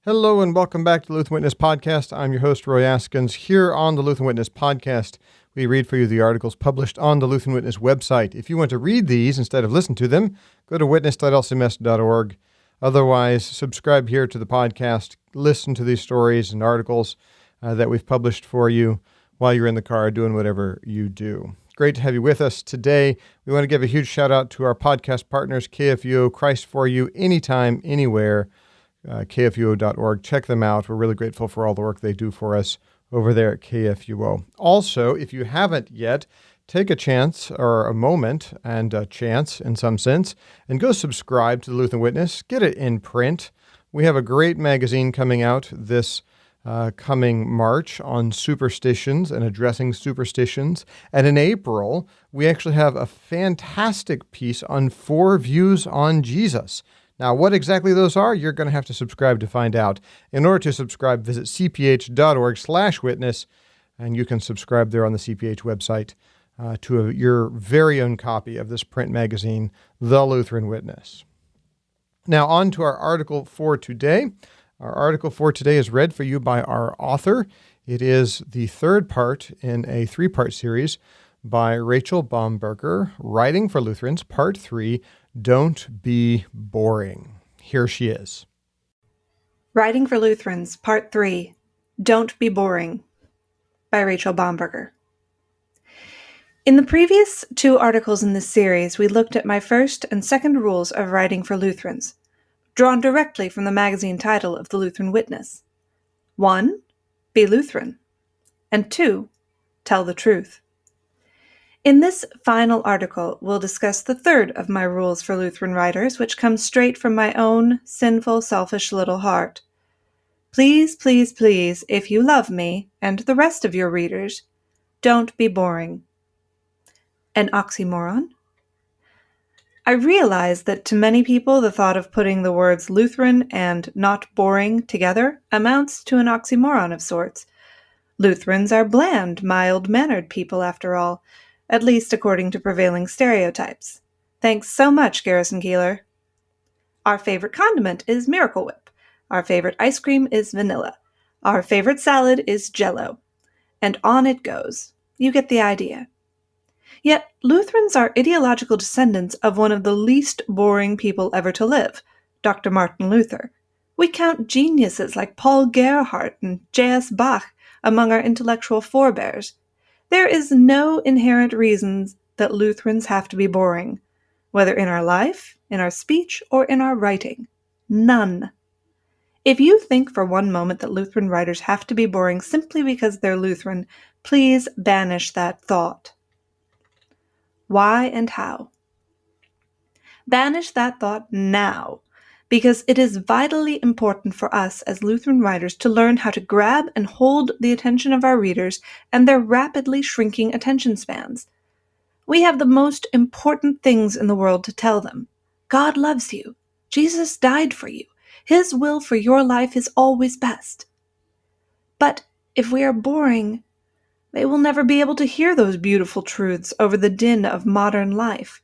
Hello and welcome back to the Lutheran Witness Podcast. I'm your host, Roy Askins. Here on the Lutheran Witness Podcast, we read for you the articles published on the Lutheran Witness website. If you want to read these instead of listen to them, go to witness.lcms.org. Otherwise, subscribe here to the podcast, listen to these stories and articles that we've published for you while you're in the car doing whatever you do. Great to have you with us today. We want to give a huge shout out to our podcast partners, KFUO, Christ for You, anytime, anywhere. KFUO.org. Check them out. We're really grateful for all the work they do for us over there at KFUO. Also, if you haven't yet, take a chance or a moment and a chance in some sense and go subscribe to the Lutheran Witness. Get it in print. We have a great magazine coming out this coming March on superstitions and addressing superstitions. And in April, we actually have a fantastic piece on 4 views on Jesus. Now, what exactly those are, you're going to have to subscribe to find out. In order to subscribe, visit cph.org/witness, and you can subscribe there on the CPH website to your very own copy of this print magazine, The Lutheran Witness. Now, on to our article for today. Our article for today is read for you by our author. It is the third part in a 3-part series by Rachel Bomberger, Writing for Lutherans, Part 3, Don't Be Boring. Here she is. Writing for Lutherans, Part 3, Don't Be Boring, by Rachel Bomberger. In the previous 2 articles in this series, we looked at my first and second rules of writing for Lutherans, drawn directly from the magazine title of the Lutheran Witness. 1. Be Lutheran. And 2. Tell the truth. In this final article, we'll discuss the third of my rules for Lutheran writers, which comes straight from my own sinful, selfish little heart. Please, please, please, if you love me and the rest of your readers, don't be boring. An oxymoron? I realize that to many people, the thought of putting the words Lutheran and not boring together amounts to an oxymoron of sorts. Lutherans are bland, mild-mannered people, after all, at least according to prevailing stereotypes. Thanks so much, Garrison Keillor. Our favorite condiment is Miracle Whip. Our favorite ice cream is vanilla. Our favorite salad is Jell-O. And on it goes. You get the idea. Yet, Lutherans are ideological descendants of one of the least boring people ever to live, Dr. Martin Luther. We count geniuses like Paul Gerhardt and J.S. Bach among our intellectual forebears. There is no inherent reason that Lutherans have to be boring, whether in our life, in our speech, or in our writing. None. If you think for one moment that Lutheran writers have to be boring simply because they're Lutheran, please banish that thought. Why and how? Banish that thought now, because it is vitally important for us as Lutheran writers to learn how to grab and hold the attention of our readers and their rapidly shrinking attention spans. We have the most important things in the world to tell them. God loves you. Jesus died for you. His will for your life is always best. But if we are boring, they will never be able to hear those beautiful truths over the din of modern life.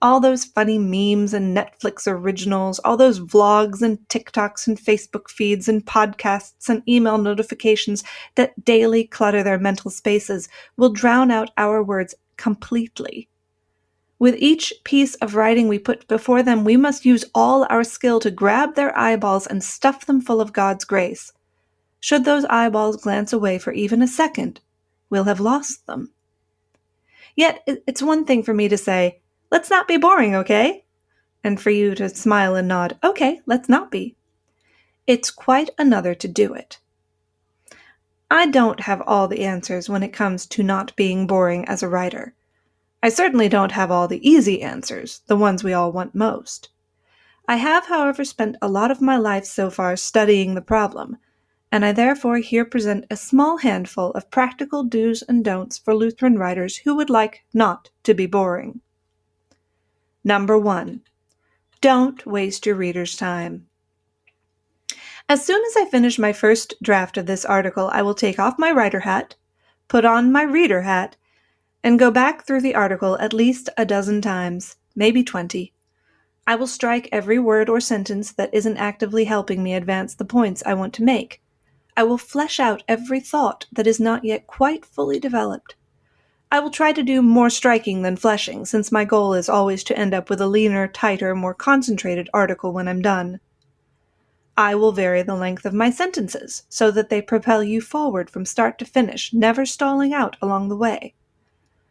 All those funny memes and Netflix originals, all those vlogs and TikToks and Facebook feeds and podcasts and email notifications that daily clutter their mental spaces will drown out our words completely. With each piece of writing we put before them, we must use all our skill to grab their eyeballs and stuff them full of God's grace. Should those eyeballs glance away for even a second, we'll have lost them. Yet, it's one thing for me to say, let's not be boring, okay? And for you to smile and nod, okay, let's not be. It's quite another to do it. I don't have all the answers when it comes to not being boring as a writer. I certainly don't have all the easy answers, the ones we all want most. I have, however, spent a lot of my life so far studying the problem, and I therefore here present a small handful of practical do's and don'ts for Lutheran writers who would like not to be boring. Number 1. Don't waste your reader's time. As soon as I finish my first draft of this article, I will take off my writer hat, put on my reader hat, and go back through the article at least a dozen times, maybe 20. I will strike every word or sentence that isn't actively helping me advance the points I want to make. I will flesh out every thought that is not yet quite fully developed. I will try to do more striking than fleshing, since my goal is always to end up with a leaner, tighter, more concentrated article when I'm done. I will vary the length of my sentences so that they propel you forward from start to finish, never stalling out along the way.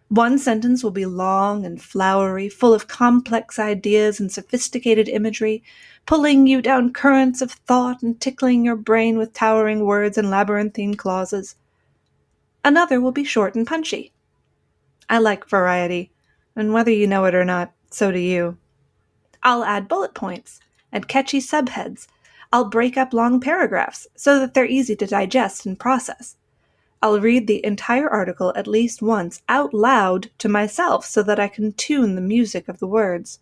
One sentence will be long and flowery, full of complex ideas and sophisticated imagery, pulling you down currents of thought and tickling your brain with towering words and labyrinthine clauses. Another will be short and punchy. I like variety, and whether you know it or not, so do you. I'll add bullet points and catchy subheads. I'll break up long paragraphs so that they're easy to digest and process. I'll read the entire article at least once out loud to myself so that I can tune the music of the words.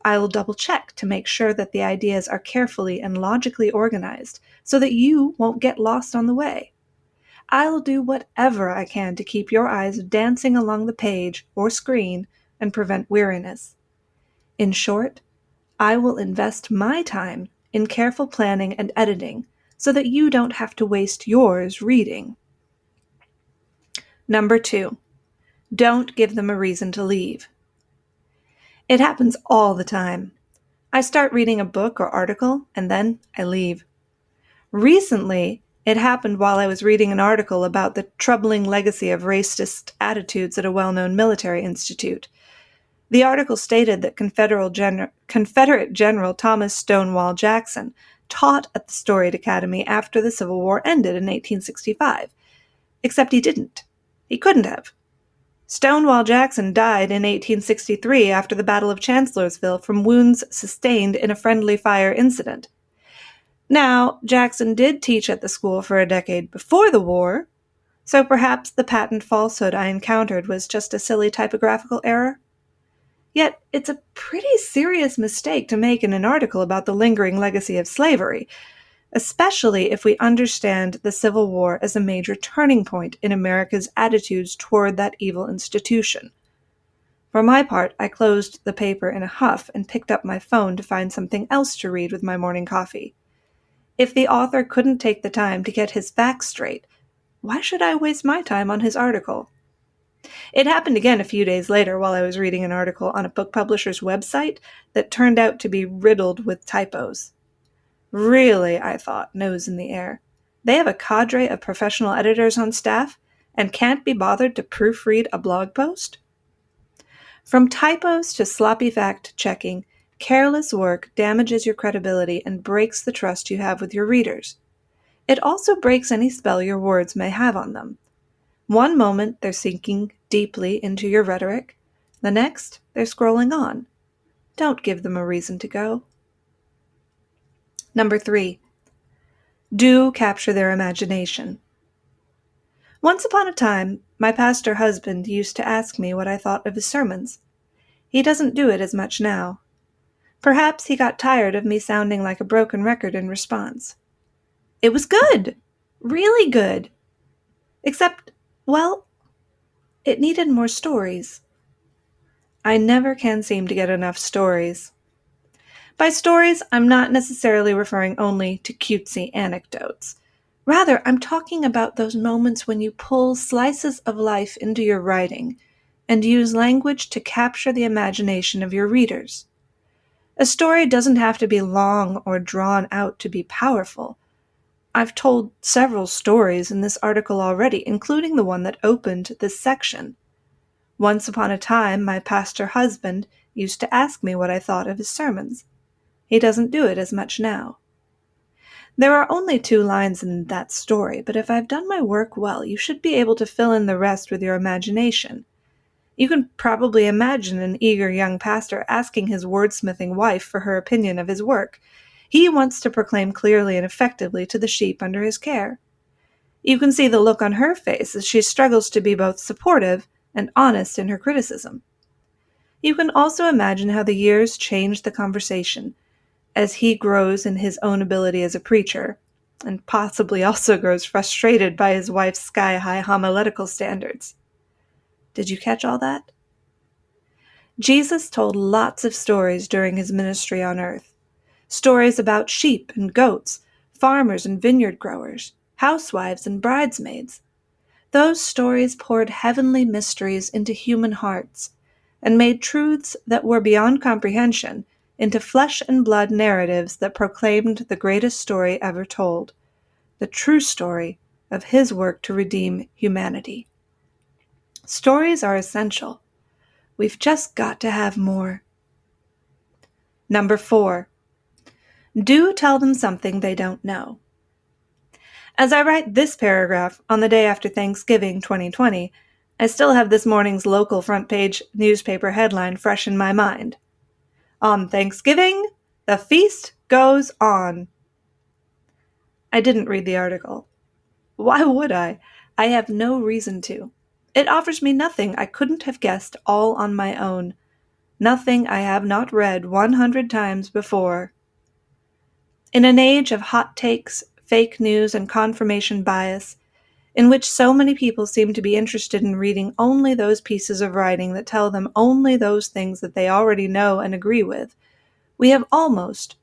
I'll double check to make sure that the ideas are carefully and logically organized so that you won't get lost on the way. I'll do whatever I can to keep your eyes dancing along the page or screen and prevent weariness. In short, I will invest my time in careful planning and editing so that you don't have to waste yours reading. Number 2, don't give them a reason to leave. It happens all the time. I start reading a book or article and then I leave. Recently, it happened while I was reading an article about the troubling legacy of racist attitudes at a well-known military institute. The article stated that Confederate General Thomas Stonewall Jackson taught at the Storied Academy after the Civil War ended in 1865. Except he didn't. He couldn't have. Stonewall Jackson died in 1863 after the Battle of Chancellorsville from wounds sustained in a friendly fire incident. Now, Jackson did teach at the school for a decade before the war, so perhaps the patent falsehood I encountered was just a silly typographical error. Yet, it's a pretty serious mistake to make in an article about the lingering legacy of slavery, especially if we understand the Civil War as a major turning point in America's attitudes toward that evil institution. For my part, I closed the paper in a huff and picked up my phone to find something else to read with my morning coffee. If the author couldn't take the time to get his facts straight, why should I waste my time on his article? It happened again a few days later while I was reading an article on a book publisher's website that turned out to be riddled with typos. Really, I thought, nose in the air. They have a cadre of professional editors on staff and can't be bothered to proofread a blog post? From typos to sloppy fact-checking, careless work damages your credibility and breaks the trust you have with your readers. It also breaks any spell your words may have on them. One moment they're sinking deeply into your rhetoric, the next they're scrolling on. Don't give them a reason to go. Number 3, do capture their imagination. Once upon a time, my pastor husband used to ask me what I thought of his sermons. He doesn't do it as much now. Perhaps he got tired of me sounding like a broken record in response. It was good, really good. Except, well, it needed more stories. I never can seem to get enough stories. By stories, I'm not necessarily referring only to cutesy anecdotes. Rather, I'm talking about those moments when you pull slices of life into your writing and use language to capture the imagination of your readers. A story doesn't have to be long or drawn out to be powerful. I've told several stories in this article already, including the one that opened this section. Once upon a time, my pastor husband used to ask me what I thought of his sermons. He doesn't do it as much now. There are only 2 lines in that story, but if I've done my work well, you should be able to fill in the rest with your imagination. You can probably imagine an eager young pastor asking his wordsmithing wife for her opinion of his work. He wants to proclaim clearly and effectively to the sheep under his care. You can see the look on her face as she struggles to be both supportive and honest in her criticism. You can also imagine how the years change the conversation as he grows in his own ability as a preacher, and possibly also grows frustrated by his wife's sky-high homiletical standards. Did you catch all that? Jesus told lots of stories during his ministry on earth. Stories about sheep and goats, farmers and vineyard growers, housewives and bridesmaids. Those stories poured heavenly mysteries into human hearts and made truths that were beyond comprehension into flesh and blood narratives that proclaimed the greatest story ever told, the true story of his work to redeem humanity. Stories are essential. We've just got to have more. Number 4, do tell them something they don't know. As I write this paragraph on the day after Thanksgiving 2020, I still have this morning's local front page newspaper headline fresh in my mind. On Thanksgiving, the feast goes on. I didn't read the article. Why would I? I have no reason to. It offers me nothing I couldn't have guessed all on my own. Nothing I have not read 100 times before. In an age of hot takes, fake news, and confirmation bias, in which so many people seem to be interested in reading only those pieces of writing that tell them only those things that they already know and agree with, we have almost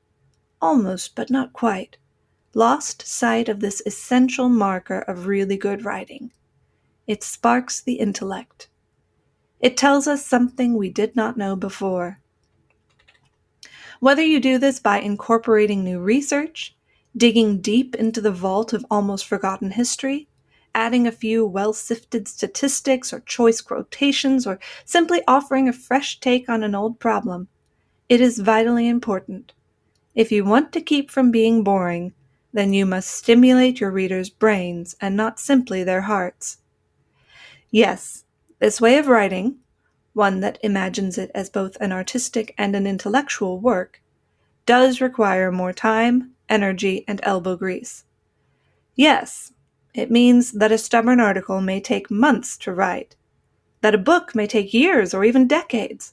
but not quite, lost sight of this essential marker of really good writing. It sparks the intellect. It tells us something we did not know before. Whether you do this by incorporating new research, digging deep into the vault of almost forgotten history, adding a few well-sifted statistics or choice quotations, or simply offering a fresh take on an old problem, it is vitally important. If you want to keep from being boring, then you must stimulate your readers' brains and not simply their hearts. Yes, this way of writing, one that imagines it as both an artistic and an intellectual work, does require more time, energy, and elbow grease. Yes, it means that a stubborn article may take months to write, that a book may take years or even decades.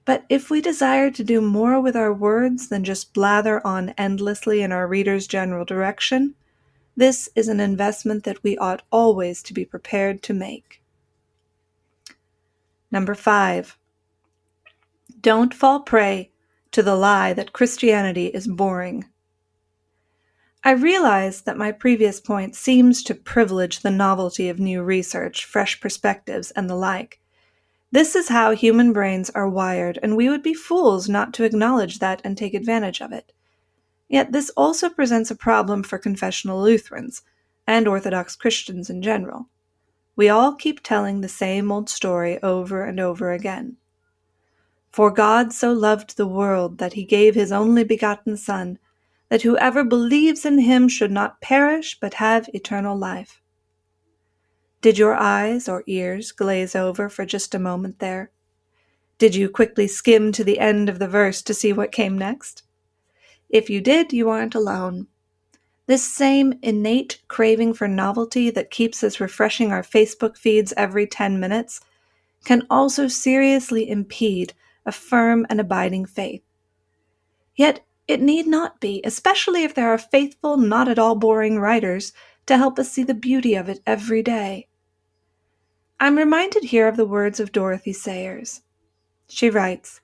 But if we desire to do more with our words than just blather on endlessly in our readers' general direction, this is an investment that we ought always to be prepared to make. Number 5, don't fall prey to the lie that Christianity is boring. I realize that my previous point seems to privilege the novelty of new research, fresh perspectives, and the like. This is how human brains are wired, and we would be fools not to acknowledge that and take advantage of it. Yet this also presents a problem for confessional Lutherans, and Orthodox Christians in general. We all keep telling the same old story over and over again. For God so loved the world that he gave his only begotten Son, that whoever believes in him should not perish but have eternal life. Did your eyes or ears glaze over for just a moment there? Did you quickly skim to the end of the verse to see what came next? If you did, you aren't alone. This same innate craving for novelty that keeps us refreshing our Facebook feeds every 10 minutes can also seriously impede a firm and abiding faith. Yet it need not be, especially if there are faithful, not at all boring writers to help us see the beauty of it every day. I'm reminded here of the words of Dorothy Sayers. She writes,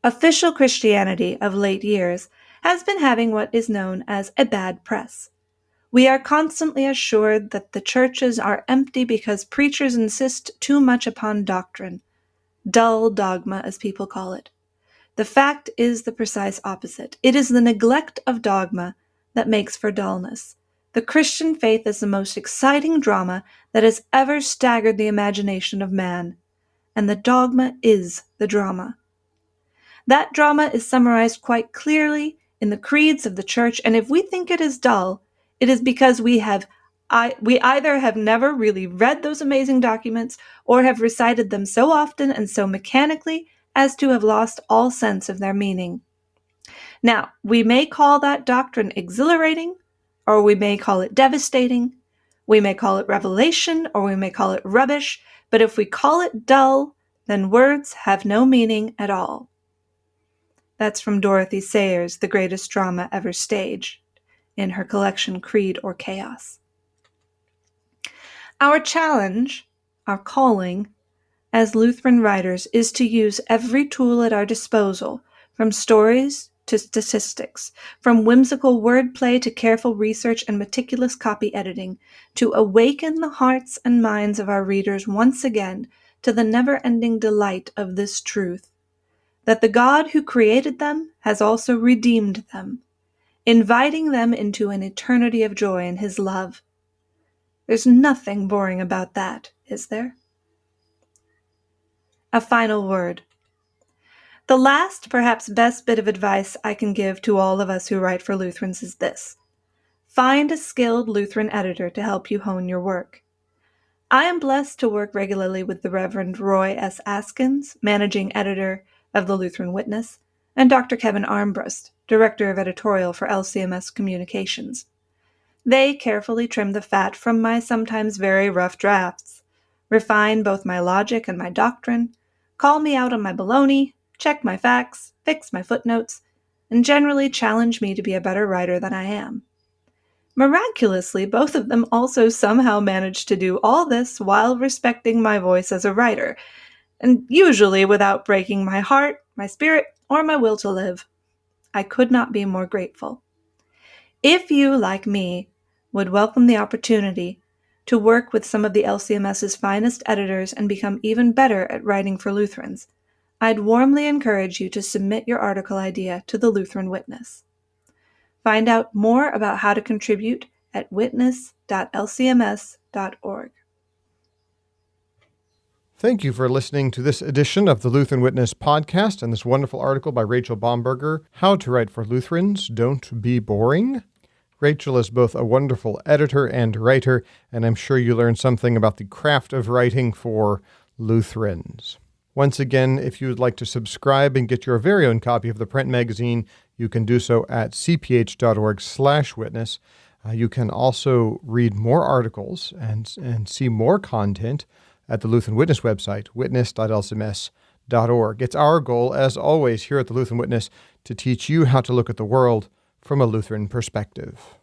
"Official Christianity of late years has been having what is known as a bad press. We are constantly assured that the churches are empty because preachers insist too much upon doctrine, dull dogma as people call it. The fact is the precise opposite. It is the neglect of dogma that makes for dullness. The Christian faith is the most exciting drama that has ever staggered the imagination of man, and the dogma is the drama. That drama is summarized quite clearly in the creeds of the church, and if we think it is dull, it is because we either have never really read those amazing documents or have recited them so often and so mechanically as to have lost all sense of their meaning. Now, we may call that doctrine exhilarating, or we may call it devastating, we may call it revelation, or we may call it rubbish, but if we call it dull, then words have no meaning at all." That's from Dorothy Sayers' The Greatest Drama Ever Staged, in her collection Creed or Chaos. Our challenge, our calling, as Lutheran writers is to use every tool at our disposal, from stories to statistics, from whimsical wordplay to careful research and meticulous copy editing, to awaken the hearts and minds of our readers once again to the never-ending delight of this truth, that the God who created them has also redeemed them, inviting them into an eternity of joy in His love. There's nothing boring about that, is there? A final word. The last, perhaps best bit of advice I can give to all of us who write for Lutherans is this. Find a skilled Lutheran editor to help you hone your work. I am blessed to work regularly with the Reverend Roy S. Askins, managing editor of the Lutheran Witness, and Dr. Kevin Armbrust, director of editorial for LCMS Communications. They carefully trim the fat from my sometimes very rough drafts, refine both my logic and my doctrine, call me out on my baloney, check my facts, fix my footnotes, and generally challenge me to be a better writer than I am. Miraculously, both of them also somehow manage to do all this while respecting my voice as a writer, and usually without breaking my heart, my spirit, or my will to live. I could not be more grateful. If you, like me, would welcome the opportunity to work with some of the LCMS's finest editors and become even better at writing for Lutherans, I'd warmly encourage you to submit your article idea to the Lutheran Witness. Find out more about how to contribute at witness.lcms.org. Thank you for listening to this edition of the Lutheran Witness podcast and this wonderful article by Rachel Bomberger, How to Write for Lutherans, Don't Be Boring. Rachel is both a wonderful editor and writer, and I'm sure you learned something about the craft of writing for Lutherans. Once again, if you would like to subscribe and get your very own copy of the print magazine, you can do so at cph.org/witness. You can also read more articles and see more content at the Lutheran Witness website, witness.lcms.org. It's our goal, as always, here at the Lutheran Witness, to teach you how to look at the world from a Lutheran perspective.